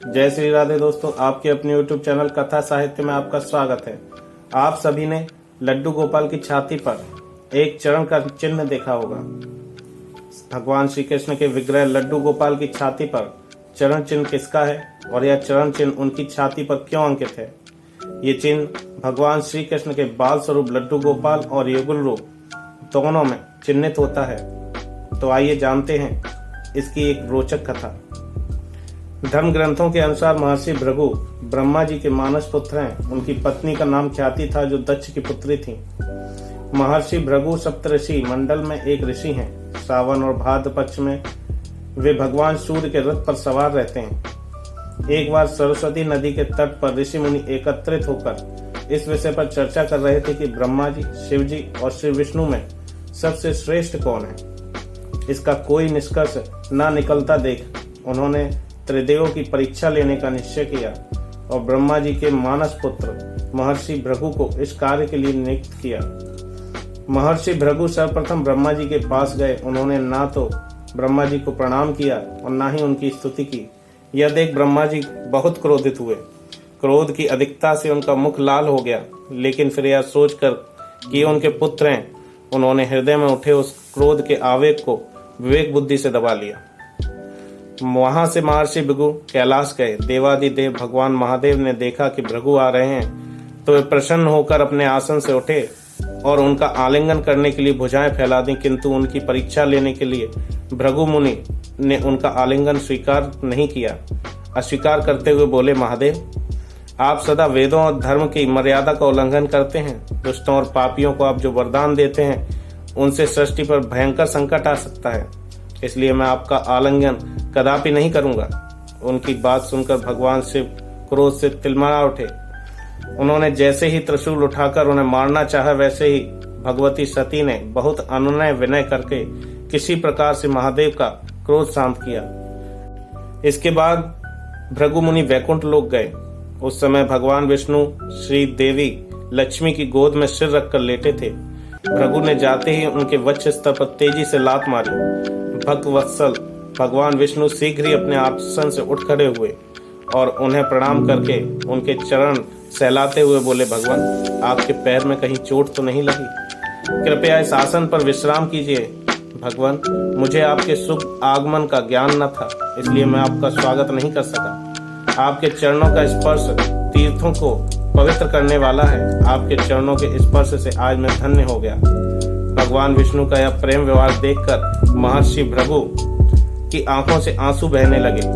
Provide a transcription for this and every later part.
जय श्री राधे दोस्तों, आपके अपने YouTube चैनल कथा साहित्य में आपका स्वागत है। आप सभी ने लड्डू गोपाल की छाती पर एक चरण का चिन्ह देखा होगा। भगवान श्री कृष्ण के विग्रह लड्डू गोपाल की छाती पर चरण चिन्ह किसका है और यह चरण चिन्ह उनकी छाती पर क्यों अंकित है? ये चिन्ह भगवान श्री कृष्ण के बाल स्वरूप लड्डू गोपाल और युगल रूप दोनों में चिन्हित होता है। तो आइए जानते हैं इसकी एक रोचक कथा। धर्म ग्रंथों के अनुसार महर्षि भृगु ब्रह्मा जी के मानस पुत्र हैं। उनकी पत्नी का नाम ख्याति था, जो दक्ष की पुत्री थी। महर्षि भृगु सप्तऋषि मंडल में एक ऋषि हैं। सावन और भाद्र पक्ष में वे भगवान सूर्य के रथ पर सवार रहते हैं। एक बार सरस्वती नदी के तट पर ऋषि मुनि एकत्रित होकर इस विषय पर चर्चा कर रहे थे कि ब्रह्मा जी, शिव जी और श्री विष्णु में सबसे श्रेष्ठ कौन है। इसका कोई निष्कर्ष न निकलता देख उन्होंने त्रिदेवों की परीक्षा लेने का निश्चय किया और ब्रह्मा जी के मानस पुत्र महर्षि भृगु को इस कार्य के लिए नियुक्त किया। महर्षि भृगु सर्वप्रथम ब्रह्मा जी के पास गए। उन्होंने ना तो ब्रह्मा जी को प्रणाम किया और ना ही उनकी स्तुति की। यह देख ब्रह्मा जी बहुत क्रोधित हुए। क्रोध की अधिकता से उनका मुख लाल हो गया, लेकिन फिर यह सोचकर कि उनके पुत्र हैं, उन्होंने हृदय में उठे उस क्रोध के आवेग को विवेक बुद्धि से दबा लिया। वहां से महर्षि भृगु कैलाश गए। देवादिदेव भगवान महादेव ने देखा कि भृगु आ रहे हैं तो वे प्रसन्न होकर अपने आसन से उठे और उनका आलिंगन करने के लिए भुजाएं फैला दी, किंतु उनकी परीक्षा लेने के लिए भृगु मुनि ने उनका आलिंगन स्वीकार नहीं किया। अस्वीकार करते हुए बोले, महादेव, आप सदा वेदों और धर्म की मर्यादा का उल्लंघन करते हैं। दुष्टों और पापियों को आप जो वरदान देते हैं उनसे सृष्टि पर भयंकर संकट आ सकता है, इसलिए मैं आपका आलिंगन कदापि नहीं करूंगा। उनकी बात सुनकर भगवान शिव क्रोध से तिलमिला उठे। उन्होंने जैसे ही त्रिशूल उठाकर उन्हें मारना चाहा, वैसे ही भगवती सती ने बहुत अनुनय विनय करके किसी प्रकार से महादेव का क्रोध शांत किया। इसके बाद भृगु मुनि वैकुंठ लोक गए। उस समय भगवान विष्णु श्री देवी लक्ष्मी की गोद में सिर रखकर लेटे थे। भृगु ने जाते ही उनके वक्ष स्थल पर तेजी से लात मारी। भक्त वत्सल भगवान विष्णु शीघ्र ही अपने आसन से उठ खड़े हुए और उन्हें प्रणाम करके उनके चरण सहलाते हुए बोले, भगवान, आपके पैर में कहीं चोट तो नहीं लगी? कृपया इस आसन पर विश्राम कीजिए। भगवान, मुझे आपके शुभ आगमन का ज्ञान न था, इसलिए मैं आपका स्वागत नहीं कर सका। आपके चरणों का स्पर्श तीर्थों को पवित्र करने वाला है। आपके चरणों के स्पर्श से आज मैं धन्य हो गया। भगवान विष्णु का यह प्रेम व्यवहार देखकर महर्षि भृगु की आंखों से आंसू बहने लगे।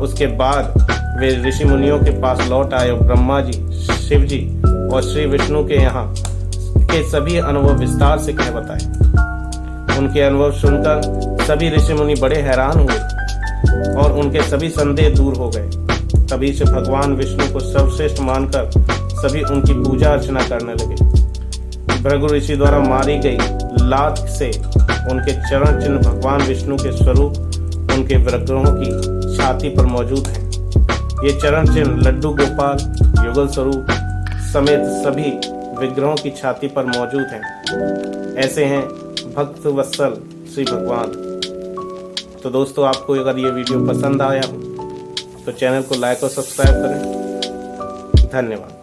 उसके बाद वे ऋषि मुनियों के पास लौट आए और ब्रह्मा जी, शिव जी और श्री विष्णु के यहाँ के सभी अनुभव विस्तार से कह बताए। उनके अनुभव सुनकर सभी ऋषि मुनि बड़े हैरान हुए और उनके सभी संदेह दूर हो गए। तभी से भगवान विष्णु को सर्वश्रेष्ठ मानकर सभी उनकी पूजा अर्चना करने लगे। भृगु ऋषि द्वारा मारी गई लात से उनके चरण चिन्ह भगवान विष्णु के स्वरूप उनके विग्रहों की छाती पर मौजूद हैं। ये चरण चिन्ह लड्डू गोपाल, युगल स्वरूप समेत सभी विग्रहों की छाती पर मौजूद हैं। ऐसे हैं भक्त वत्सल श्री भगवान। तो दोस्तों, आपको अगर ये वीडियो पसंद आया हो तो चैनल को लाइक और सब्सक्राइब करें। धन्यवाद।